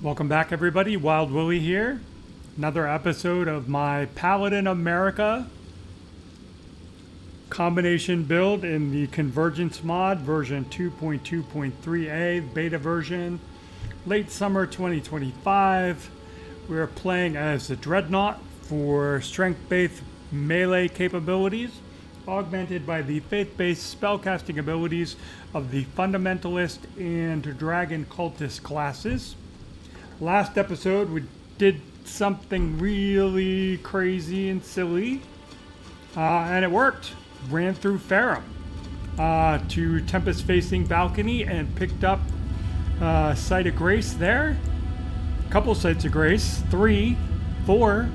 Welcome back, everybody. Wild Willie here. Another episode of my Paladin of Marika combination build in the Convergence mod, version 2.2.3a, beta version, late summer 2025. We're playing as the Dreadnought for strength-based melee capabilities, augmented by the faith-based spellcasting abilities of the Fundamentalist and Dragon Cultist classes. Last episode, we did something really crazy and silly, and it worked. Ran through Farum to Tempest-facing balcony and picked up Sight of Grace there. A couple Sights of Grace, 3, 4,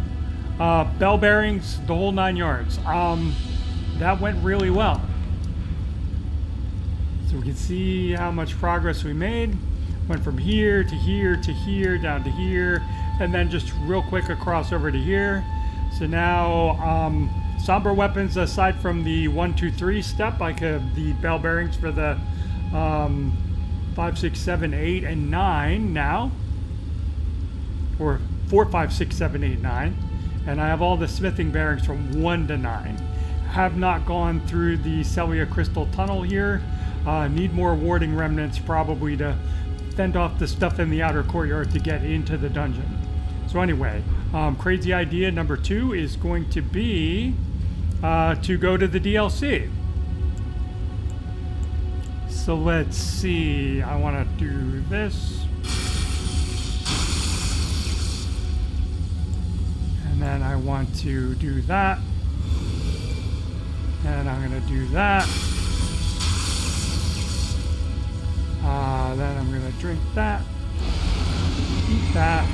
bell bearings, the whole 9 yards. That went really well. So we can see how much progress we made. Went from here to here to here, down to here, and then just real quick across over to here. So now, somber weapons aside from the 1, 2, 3 step, like the bell bearings for the 5, 6, 7, 8, and 9 now. Or 4, 5, 6, 7, 8, 9. And I have all the smithing bearings from 1 to 9. Have not gone through the Celia Crystal Tunnel here. Need more warding remnants probably to fend off the stuff in the outer courtyard to get into the dungeon. So anyway, crazy idea number 2 is going to be to go to the DLC. So let's see, I want to do this. And then I want to do that. And I'm going to do that. Then I'm going to drink that, eat that,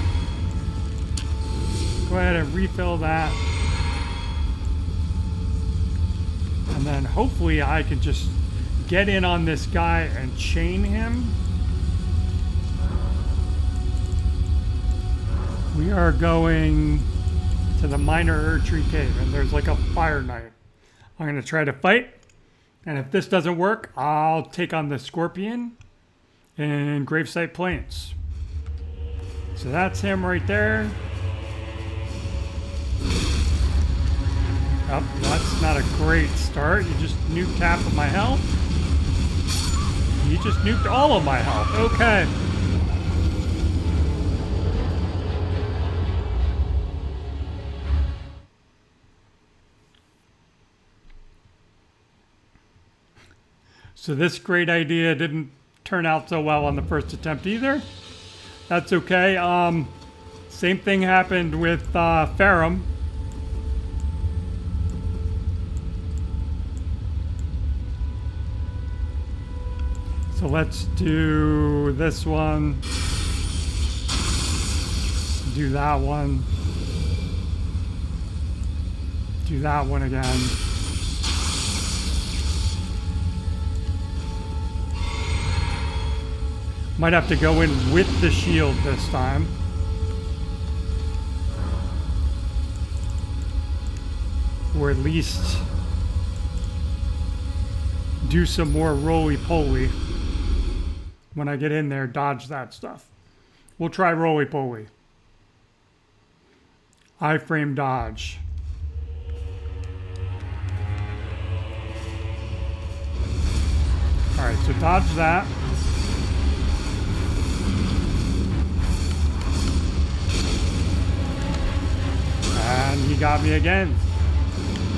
go ahead and refill that, and then hopefully I can just get in on this guy and chain him. We are going to the minor Erdtree cave, and there's like a fire knight. I'm going to try to fight, and if this doesn't work, I'll take on the scorpion in Gravesight Plains. So that's him right there. Oh, that's not a great start. You just nuked half of my health. You just nuked all of my health. Okay. So this great idea didn't turn out so well on the first attempt either. That's okay. Same thing happened with Farum. So let's do this one. Do that one. Do that one again. Might have to go in with the shield this time. Or at least do some more roly-poly. When I get in there, dodge that stuff. We'll try roly-poly. I-frame dodge. Alright, so dodge that. And he got me again.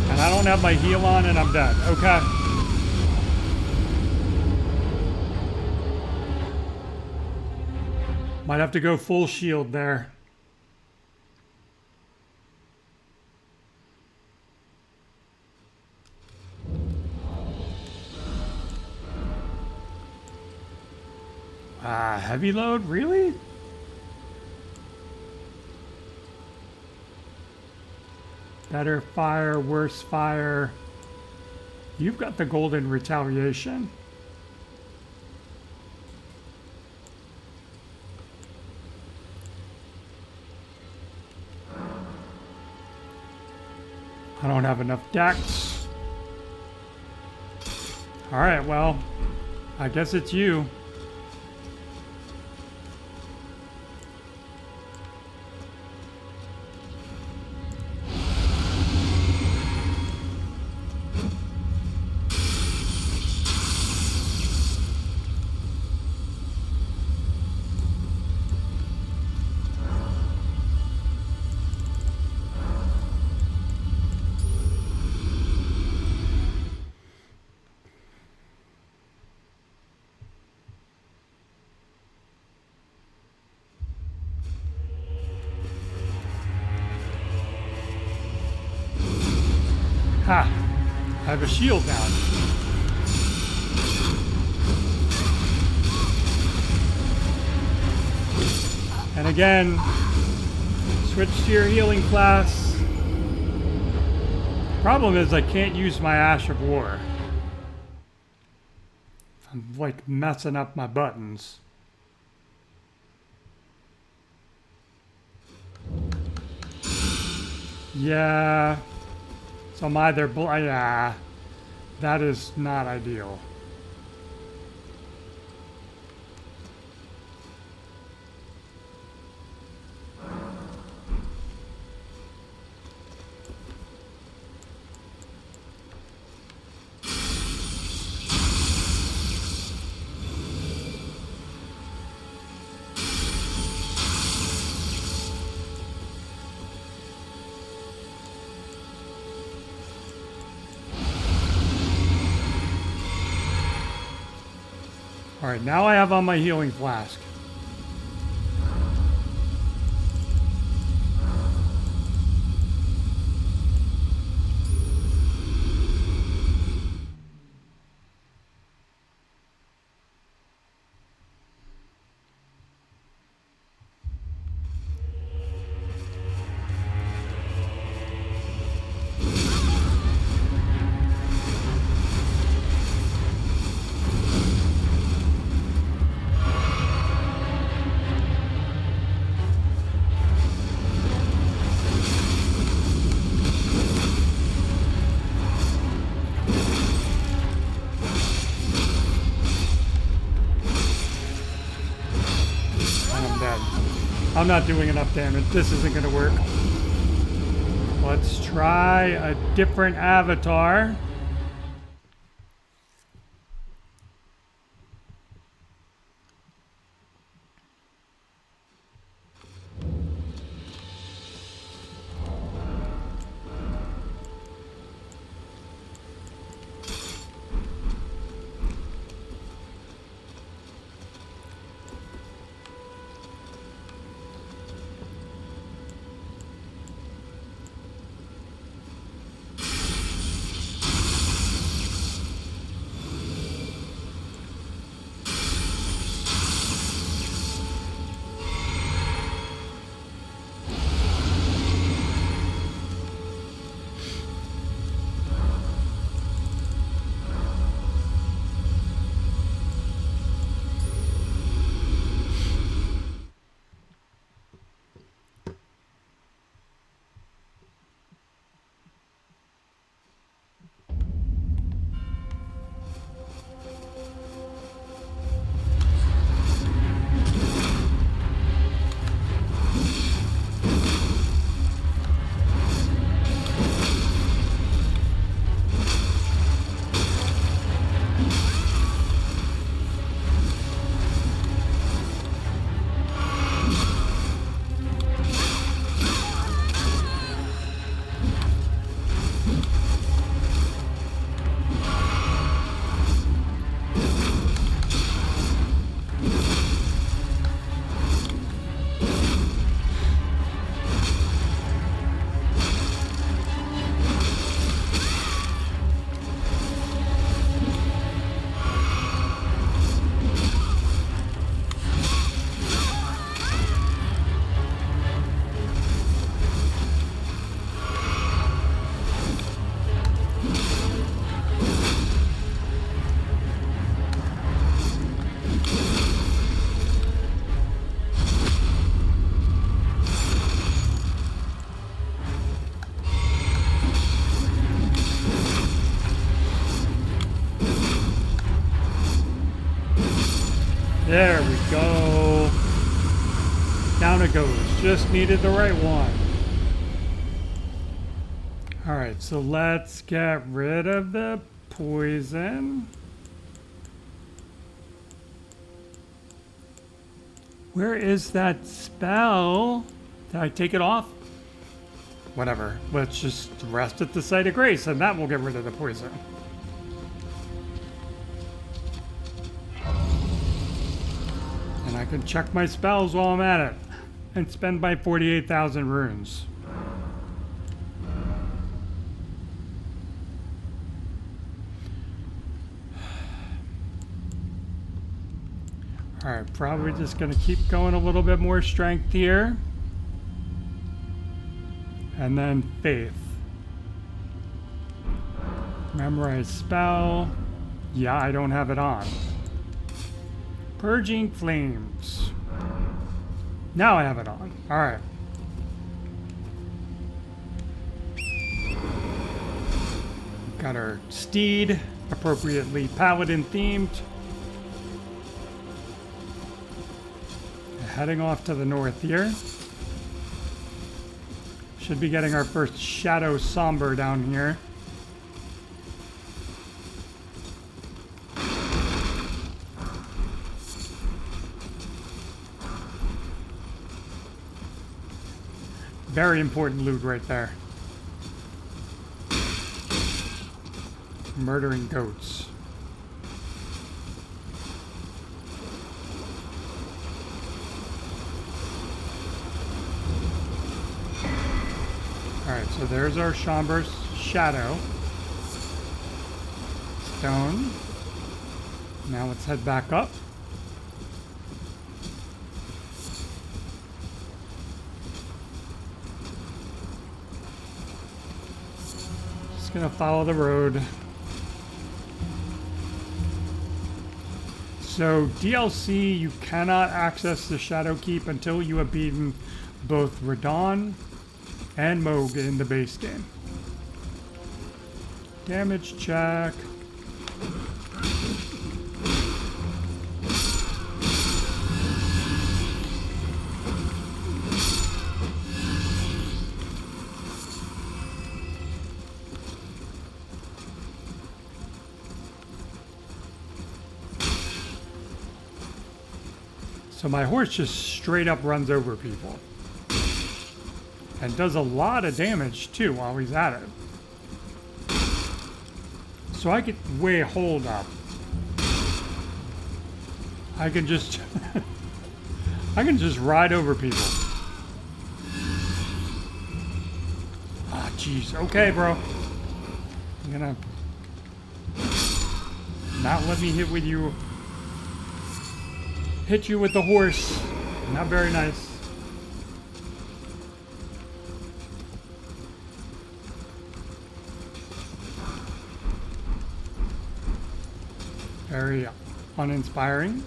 And I don't have my heal on and I'm dead. Okay. Might have to go full shield there. Heavy load? Really? Better fire, worse fire. You've got the golden retaliation. I don't have enough decks. Alright, well, I guess it's you. Ha! I have a shield now. And again, switch to your healing class. Problem is I can't use my Ash of War. I'm like messing up my buttons. Yeah. So I'm either yeah. That is not ideal. All right, now I have on my healing flask. I'm not doing enough damage. This isn't going to work. Let's try a different avatar. There we go. Down it goes. Just needed the right one. Alright, so let's get rid of the poison. Where is that spell? Did I take it off? Whatever. Let's just rest at the site of grace and that will get rid of the poison. And I can check my spells while I'm at it and spend my 48,000 runes. Alright, probably just going to keep going a little bit more strength here. And then faith. Memorize spell. Yeah, I don't have it on. Purging flames. Now I have it on. Alright. Got our steed, appropriately paladin themed. Heading off to the north here. Should be getting our first shadow somber down here. Very important loot right there. Murdering goats. Alright, so there's our somber shadow. Stone. Now let's head back up. Just gonna follow the road. So DLC, you cannot access the Shadow Keep until you have beaten both Radon and Moog in the base game. Damage check. So my horse just straight up runs over people. And does a lot of damage too while he's at it. So I could hold up. I can just I can just ride over people. Ah, jeez. Okay, bro. You're gonna not let me hit you with the horse. Not very nice. Very uninspiring.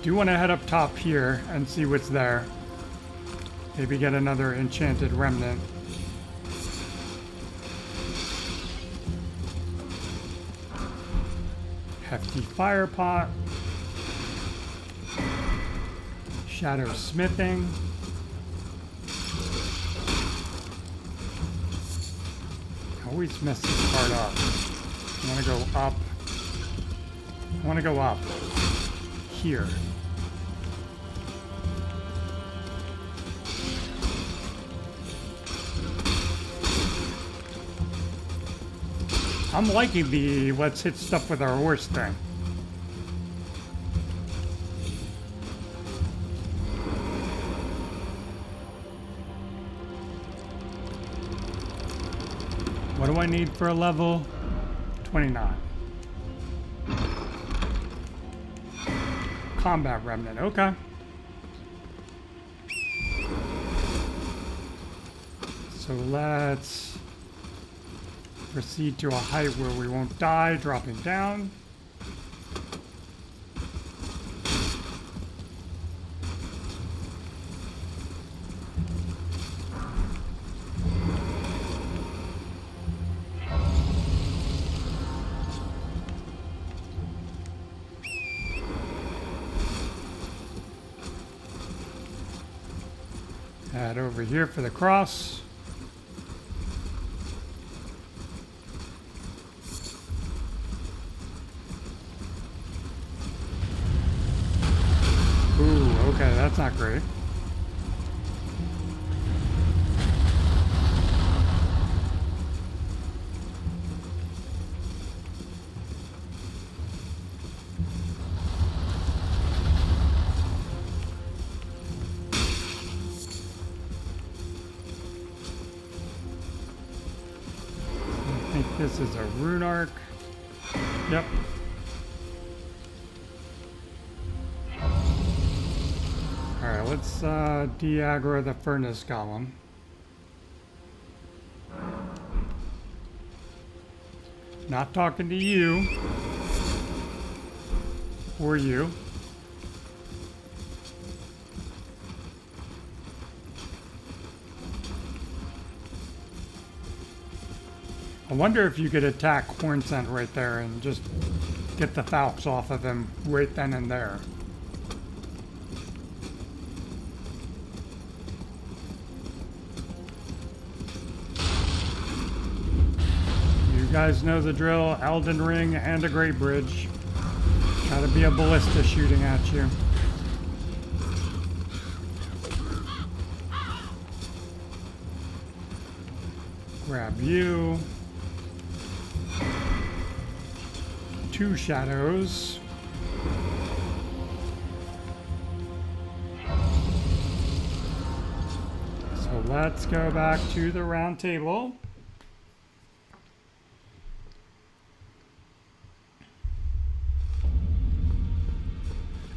Do want to head up top here and see what's there. Maybe get another enchanted remnant. Hefty fire pot. Shadow smithing. Always mess this part up. I want to go up. I want to go up. Here. I'm liking the let's hit stuff with our horse thing. What do I need for a level? 29. Combat remnant, okay. So let's proceed to a height where we won't die, dropping down. Head over here for the cross. Ooh, okay, that's not great. This is a rune arc. Yep. Alright, let's de-aggro the furnace golem. Not talking to you. Or you. I wonder if you could attack Hornsent right there and just get the Falx off of him right then and there. You guys know the drill. Elden Ring and a Great Bridge. Gotta be a ballista shooting at you. Grab you. 2 shadows. So let's go back to the round table.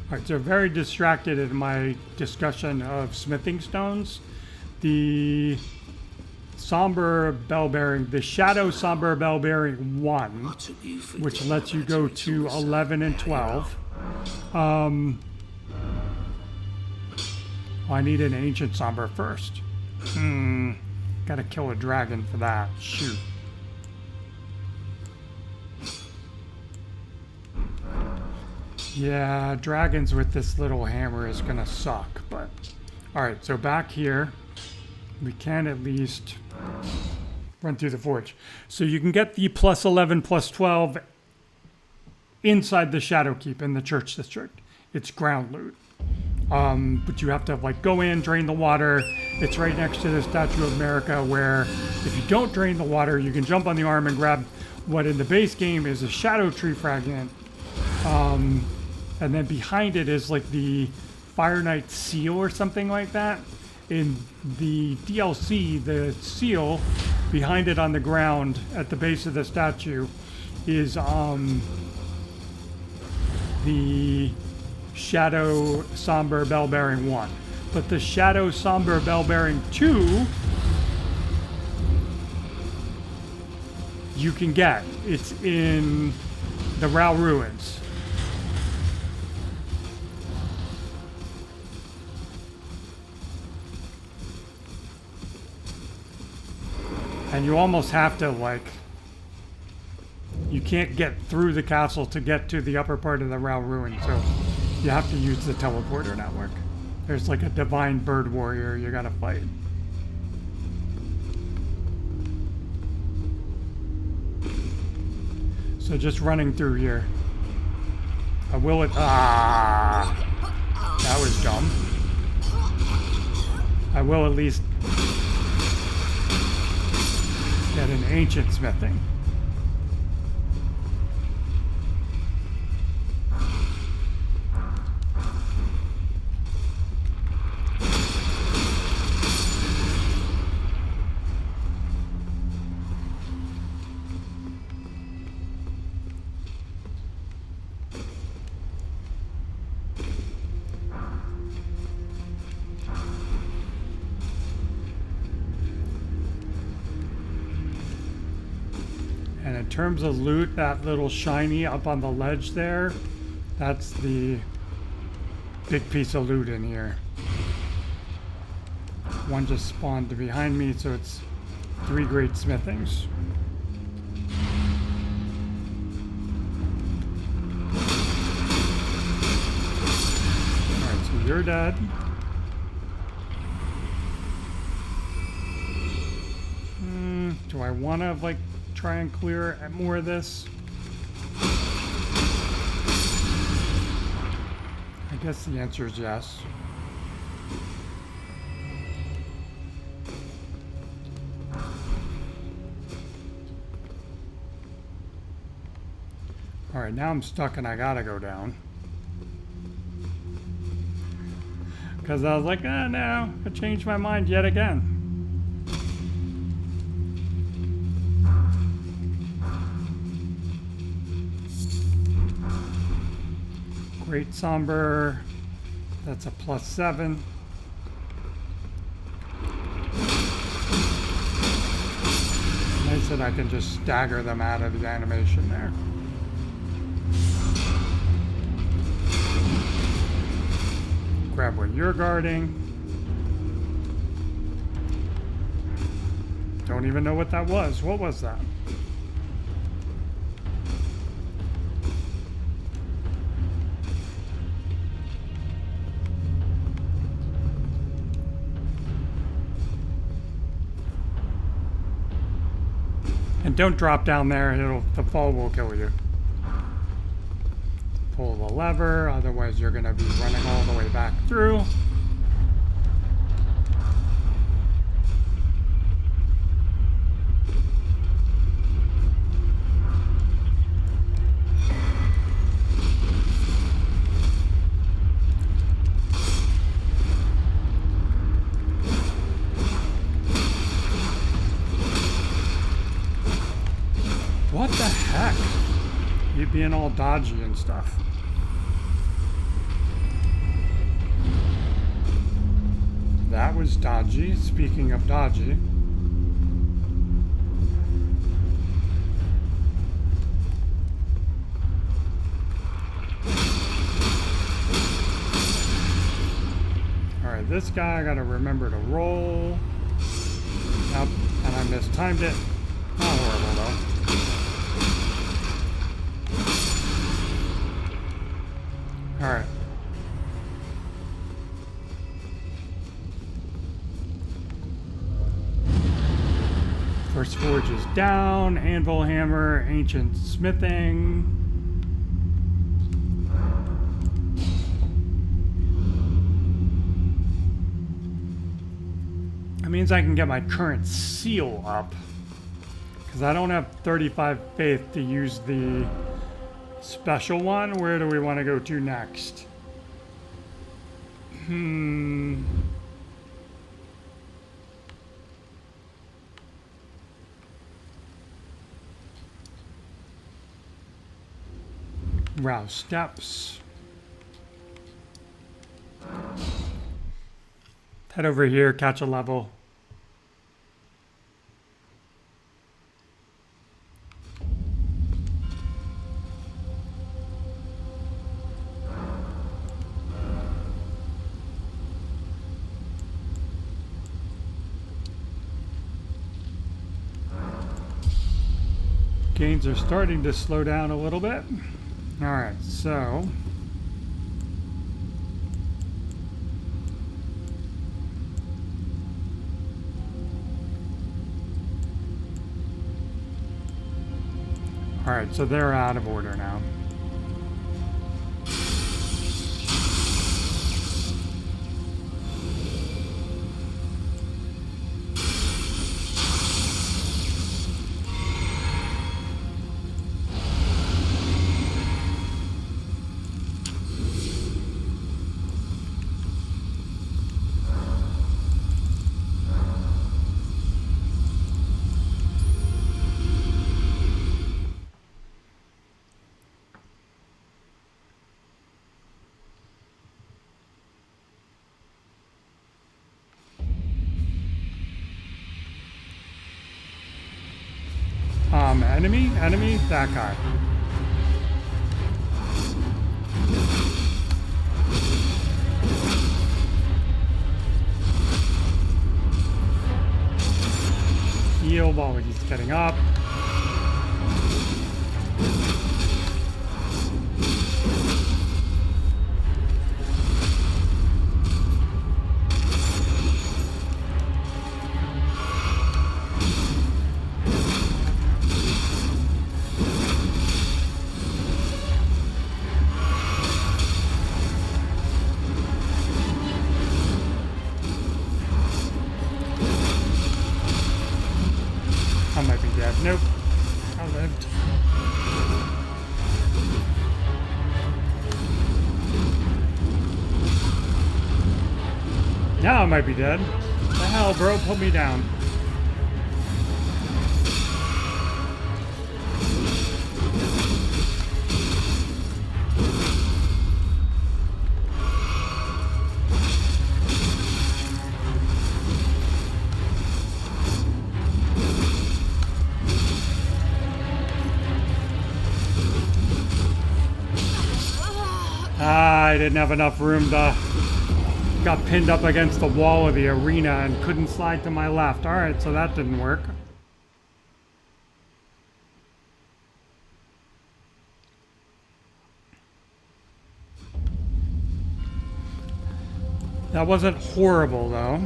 Alright, so very distracted in my discussion of smithing stones. The somber bell bearing, the shadow somber bell bearing 1, which lets you go to 11 and 12. I need an ancient somber first. Gotta kill a dragon for that. Shoot. Yeah, dragons with this little hammer is gonna suck, but alright, so back here we can at least run through the forge. So you can get the plus 11, plus 12 inside the Shadow Keep in the church district. It's ground loot. But you have to like go in, drain the water. It's right next to the Statue of Marika, where if you don't drain the water, you can jump on the arm and grab what in the base game is a Shadow Tree fragment. And then behind it is like the Fire Knight seal or something like that. In the DLC, the seal behind it on the ground at the base of the statue is the Shadow Somber Bell Bearing 1. But the Shadow Somber Bell Bearing 2 you can get. It's in the Rao Ruins. And you almost have to, like, you can't get through the castle to get to the upper part of the Rao Ruin, so you have to use the teleporter network. There's like a divine bird warrior you gotta fight. So just running through here. I will it. Ah! That was dumb. I will at least get an ancient smithing. In terms of loot, that little shiny up on the ledge there, that's the big piece of loot in here. One just spawned behind me, so it's 3 great smithings. Alright, so you're dead. Do I want to, like, try and clear more of this? I guess the answer is yes. Alright, now I'm stuck and I gotta go down. Because I was like, oh no, I changed my mind yet again. Great Somber. That's a +7. Nice that I can just stagger them out of the animation there. Grab what you're guarding. Don't even know what that was. What was that? And don't drop down there, the fall will kill you. Pull the lever, otherwise you're gonna be running all the way back through. What the heck? You being all dodgy and stuff. That was dodgy. Speaking of dodgy. Alright, this guy I gotta remember to roll. Yep, and I mistimed it. Not horrible though. Alright. First forge is down, anvil hammer, ancient smithing. That means I can get my current seal up. Because I don't have 35 faith to use the special one. Where do we want to go to next? Rouse steps. Head over here, catch a level. Gains are starting to slow down a little bit. All right, so they're out of order now. Enemy, that guy. Heal while he's getting up. Nope. I lived. Now I might be dead. What the hell, bro? Put me down. Ah, I didn't have enough room to... Got pinned up against the wall of the arena and couldn't slide to my left. Alright, so that didn't work. That wasn't horrible, though.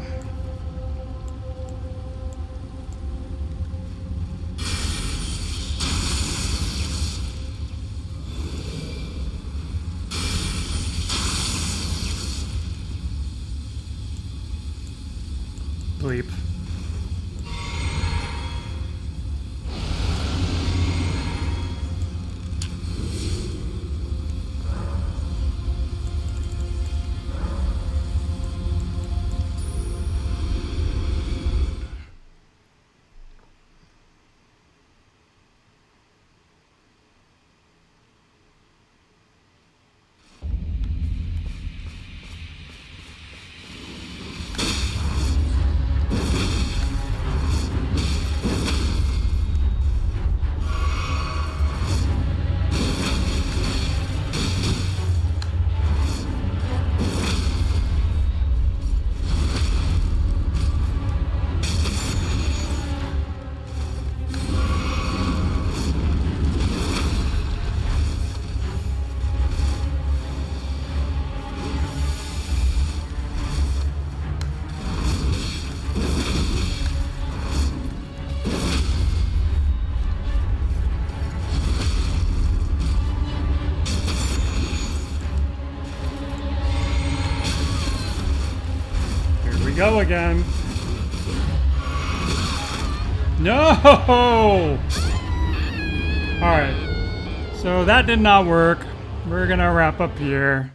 Bleep. Go again. No! Alright. So that did not work. We're gonna wrap up here.